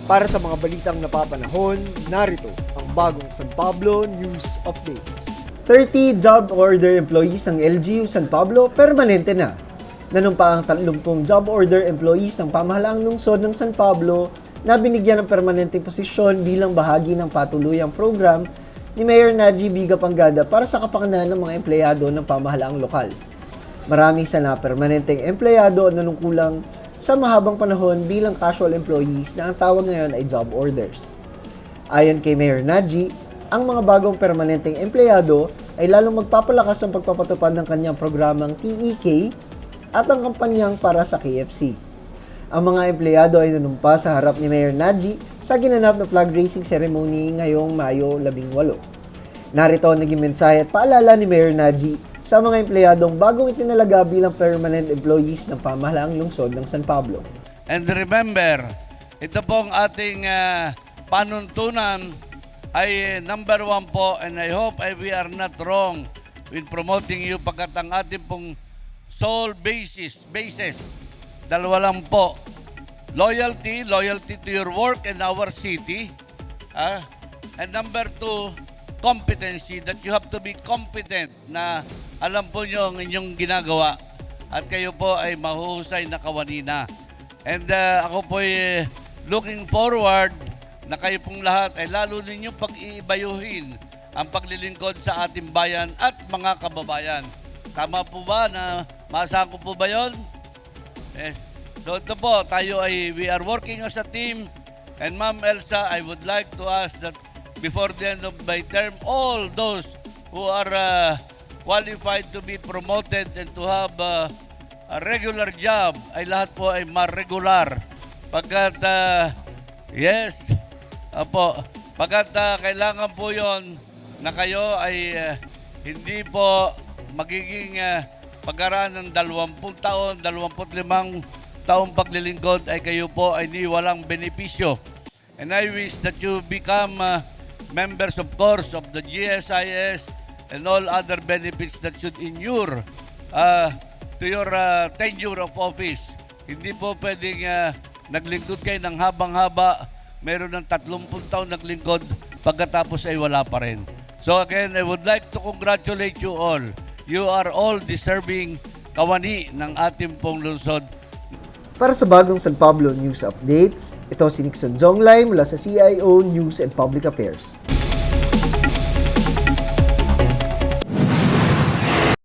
Para sa mga balitang napapanahon, narito ang bagong San Pablo News Updates. 30 job order employees ng LGU San Pablo permanente na. Nanumpa ang 30 job order employees ng pamahalaang lungsod ng San Pablo na binigyan ng permanenteng posisyon bilang bahagi ng patuluyang program ni Mayor Naji Biga Pangada para sa kapakanan ng mga empleyado ng pamahalaang lokal. Marami sa na-permanenteng empleyado na nungkulang sa mahabang panahon bilang casual employees na ang tawag ngayon ay job orders. Ayon kay Mayor Naji, ang mga bagong permanenteng empleyado ay lalong magpapalakas ang pagpapatupad ng kanyang programang TEK at ang kampanyang para sa KFC. Ang mga empleyado ay nanumpa sa harap ni Mayor Naji sa ginanap na flag raising ceremony ngayong Mayo 18. Narito ang naging mensahe at paalala ni Mayor Naji sa mga empleyadong bagong itinalaga bilang permanent employees ng pamahalaang lungsod ng San Pablo. And remember, ito pong ating panuntunan ay number 1 po, and I hope we are not wrong in promoting you pagkat ang ating pong sole basis, dalawa lang po. Loyalty to your work and our city. And number 2, competency, that you have to be competent na alam po nyo ang inyong ginagawa at kayo po ay mahuhusay na kawanina. And ako po ay looking forward na kayo pong lahat ay lalo ninyong pag-iibayuhin ang paglilingkod sa ating bayan at mga kababayan. Tama po ba na maasahan ko po ba yun? Yes. So ito po, we are working as a team. And Ma'am Elsa, I would like to ask that before the end of my term, all those who are qualified to be promoted and to have a regular job, ay lahat po ay ma-regular. Pagkat, yes, pagkat kailangan po yon na kayo ay hindi po magiging pagkaraan ng 20 taon, 25 taong paglilingkod ay kayo po ay walang benepisyo. And I wish that you become members, of course, of the GSIS and all other benefits that should inure to your tenure of office. Hindi po pwedeng naglingkod kayo ng habang-haba, meron ng 30 taon naglingkod, pagkatapos ay wala pa rin. So again, I would like to congratulate you all. You are all deserving kawani ng ating pong lungsod. Para sa bagong San Pablo News Updates, ito si Nixon Jonglay mula sa CIO News and Public Affairs.